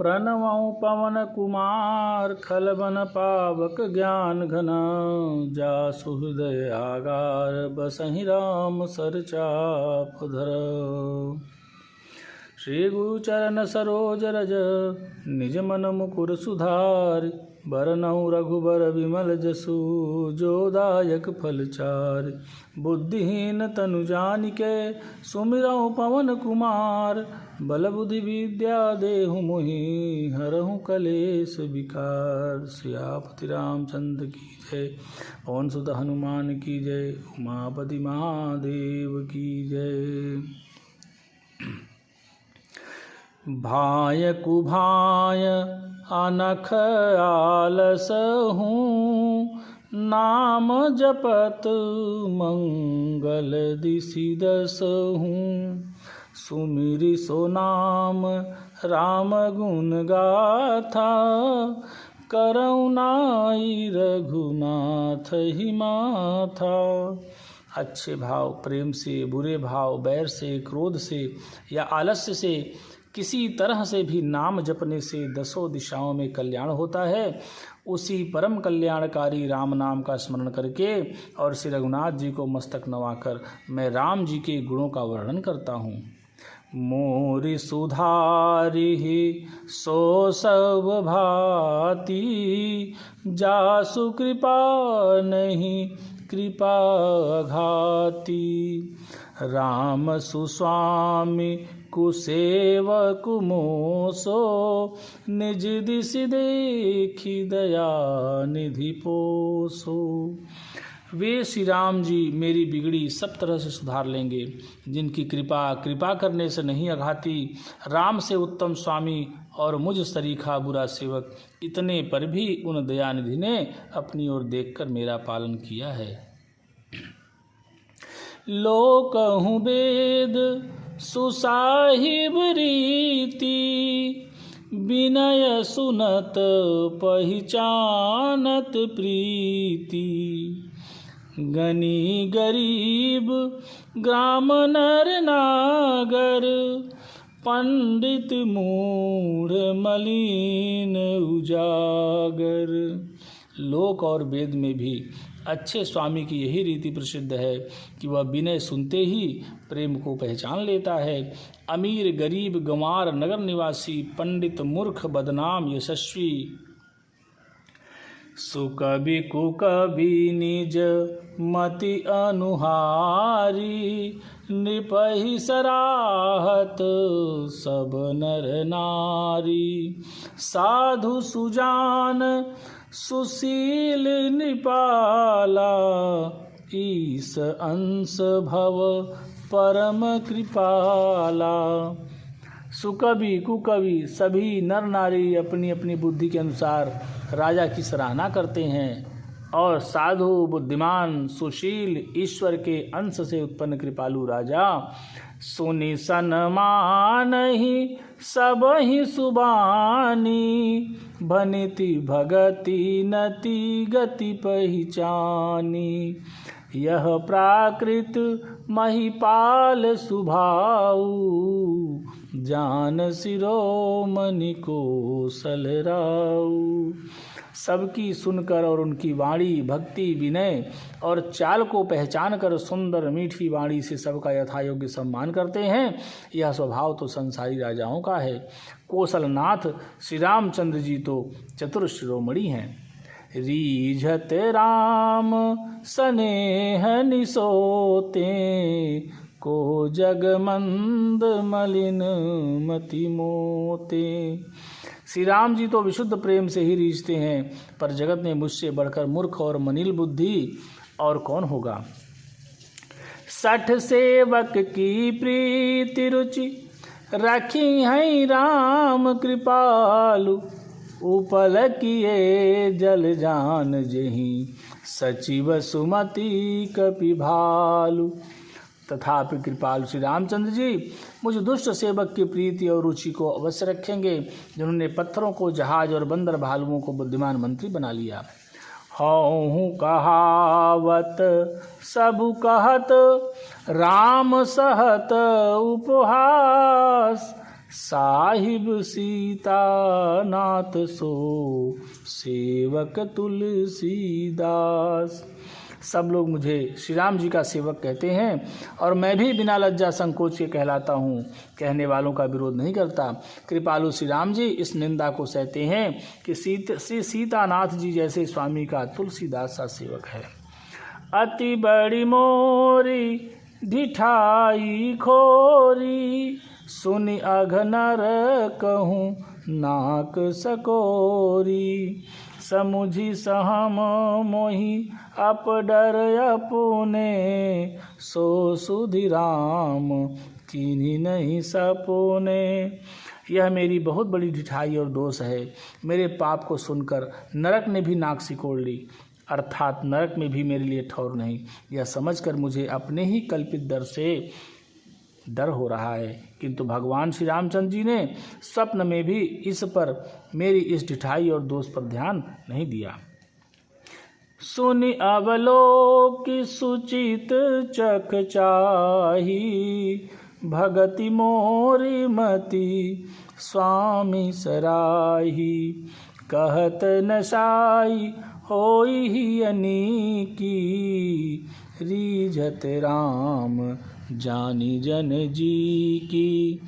प्रणवं पवन कुमार खलबन पावक ज्ञान घन जासु हृदय आगार बसहि राम सर चाप धर। श्री गुरु चरण सरोज रज निज मन मुकुर सुधार बरनउँ रघुबर विमल जसु जो दायक फल चार। बुद्धिहीन तनु जानिके सुमिरउँ पवन कुमार बल बुद्धि विद्या देहु मोहि हरहु कलेश विकार। सियापति रामचंद्र की जय, पवन सुत हनुमान की जय, उमापति महादेव की जय। भाय कुभाय अनख आलस हूँ नाम जपत मंगल दिसि दस हूँ। सुमिरि सो नाम राम गुण गाथा करऊ नाई रघुनाथ ही माथा। अच्छे भाव प्रेम से, बुरे भाव बैर से, क्रोध से या आलस्य से किसी तरह से भी नाम जपने से दसों दिशाओं में कल्याण होता है। उसी परम कल्याणकारी राम नाम का स्मरण करके और श्री रघुनाथ जी को मस्तक नवाकर मैं राम जी के गुणों का वर्णन करता हूँ। मोरि सुधारि सो सब भाती जासु कृपा नहीं कृपा घाती। राम सुस्वामी कुसेवक मोसो निज दिसि देखी दया निधि पोसो। वे श्री राम जी मेरी बिगड़ी सब तरह से सुधार लेंगे, जिनकी कृपा करने से नहीं अघाती। राम से उत्तम स्वामी और मुझ सरीखा बुरा सेवक, इतने पर भी उन दयानिधि ने अपनी ओर देखकर मेरा पालन किया है। लोकहु वेद सुसाहिब रीति विनय सुनत पहिचानत प्रीति। गनी गरीब ग्राम नर नागर पंडित मूढ़ मलिन उजागर। लोक और वेद में भी अच्छे स्वामी की यही रीति प्रसिद्ध है कि वह विनय सुनते ही प्रेम को पहचान लेता है। अमीर गरीब गंवार नगर निवासी पंडित मूर्ख बदनाम यशस्वी सुकवि कुकवि निज मति अनुहारी। नृपहि सराहत सब नर नारी साधु सुजान सुशील निपाला। ईस अंश भव परम कृपाला। सुकवि कुकवि सभी नर नारी अपनी अपनी बुद्धि के अनुसार राजा की सराहना करते हैं, और साधु बुद्धिमान सुशील ईश्वर के अंश से उत्पन्न कृपालु राजा सुनि सन्मान ही सब ही सुबानी। भनिति भगति नति गति पहिचानी। यह प्राकृत महिपाल सुभाऊ जान शिरोमणि कौशल राऊ। सबकी सुनकर और उनकी वाणी भक्ति विनय और चाल को पहचान कर सुंदर मीठी वाणी से सबका यथायोग्य सम्मान करते हैं। यह स्वभाव तो संसारी राजाओं का है। कौशलनाथ श्री रामचंद्र जी तो चतुर शिरोमणि हैं। रीझत राम स्नेह निसोते को जगमंद मलिन मति मोते। श्री राम जी तो विशुद्ध प्रेम से ही रीझते हैं, पर जगत में मुझसे बढ़कर मूर्ख और मनील बुद्धि और कौन होगा। सठ सेवक की प्रीति रुचि रखी है राम कृपालु। उपल किए जल जान जही सचिव सुमति कपि भालु। तथापि कृपालु श्री रामचंद्र जी मुझ दुष्ट सेवक की प्रीति और रुचि को अवश्य रखेंगे, जिन्होंने पत्थरों को जहाज और बंदर भालुओं को बुद्धिमान मंत्री बना लिया। हऊँ कहावत सब कहत राम सहत उपहास। साहिब सीता नाथ सो सेवक तुलसीदास। सब लोग मुझे श्री राम जी का सेवक कहते हैं और मैं भी बिना लज्जा संकोच के कहलाता हूँ। कहने वालों का विरोध नहीं करता। कृपालु श्री राम जी इस निंदा को सहते हैं कि श्री सीतानाथ जी जैसे स्वामी का तुलसीदास सा सेवक है। अति बड़ी मोरी ढिठाई खोरी, सुनि अघनर कहूँ नाक सकोरी। समुझी सहम मोहि अपडर अपने, सो सुधि राम कीन्ही नहीं सपुने। यह मेरी बहुत बड़ी ढिठाई और दोष है। मेरे पाप को सुनकर नरक ने भी नाक सिकोड़ ली, अर्थात नरक में भी मेरे लिए ठौर नहीं। यह समझकर मुझे अपने ही कल्पित डर से डर हो रहा है, किंतु भगवान श्री रामचंद्र जी ने स्वप्न में भी इस पर मेरी इस ढिठाई और दोष पर ध्यान नहीं दिया। सुनि अवलोकि सुचित चकचाही, भगति मोरी मति स्वामी सराही। कहत नशाई होई ही अनीकी, रीझत राम जानी जन जी की।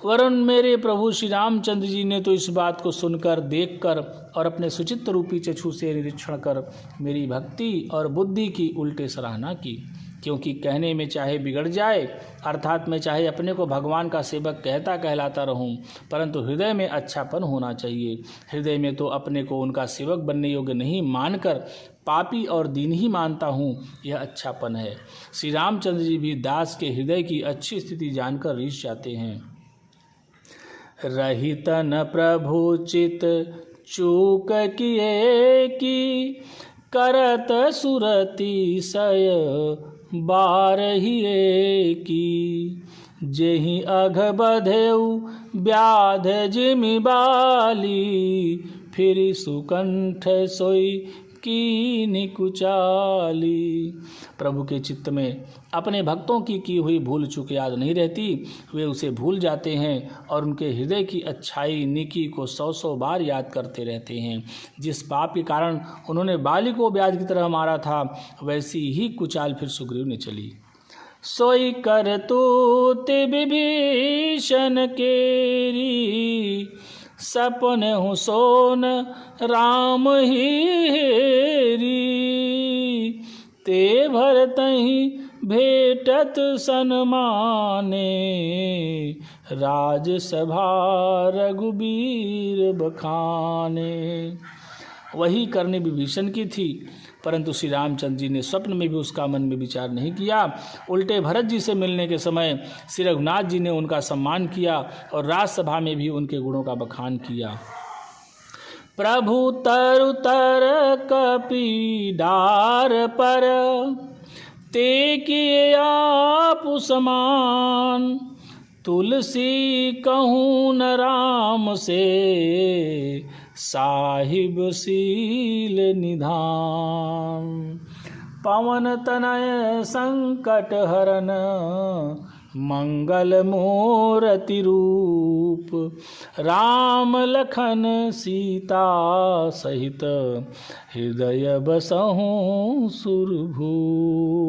वरुण मेरे प्रभु श्री रामचंद्र जी ने तो इस बात को सुनकर, देखकर और अपने सुचित्त रूपी चक्षु से निरीक्षण कर मेरी भक्ति और बुद्धि की उल्टे सराहना की। क्योंकि कहने में चाहे बिगड़ जाए, अर्थात मैं चाहे अपने को भगवान का सेवक कहता कहलाता रहूं, परंतु हृदय में अच्छापन होना चाहिए। हृदय में तो अपने को उनका सेवक बनने योग्य नहीं मानकर पापी और दीन ही मानता हूँ, यह अच्छापन है। श्री रामचंद्र जी भी दास के हृदय की अच्छी स्थिति जानकर रीझ जाते हैं। रहितन प्रभु चित चूक किए की, करत सुरति सय बारहिए की। जेहि अघ बधेउ व्याध जिमि बाली, फिर सुकंठ सोई कीनि कुचाली। प्रभु के चित्त में अपने भक्तों की हुई भूल चूक याद नहीं रहती। वे उसे भूल जाते हैं और उनके हृदय की अच्छाई नेकी को 100 बार याद करते रहते हैं। जिस पाप के कारण उन्होंने बाली को व्याध की तरह मारा था, वैसी ही कुचाल फिर सुग्रीव ने चली। सोई करतूत विभीषण केरी, सपन हूँ सोन राम हेरी। ते भरतहि भेटत सन्माने, राजसभा रघुबीर बखाने। वही करनी विभीषण की थी, परंतु श्री रामचंद्र जी ने स्वप्न में भी उसका मन में विचार नहीं किया। उल्टे भरत जी से मिलने के समय श्री रघुनाथ जी ने उनका सम्मान किया और राजसभा में भी उनके गुणों का बखान किया। प्रभु तरु तर कपि डार पर, ते किए आप समान। तुलसी कहूँ न राम से, साहिब सील निधान। पवन तनय संकट हरन, मंगल मूरति रूप। राम लखन सीता सहित, हृदय बसहु सुरभूप।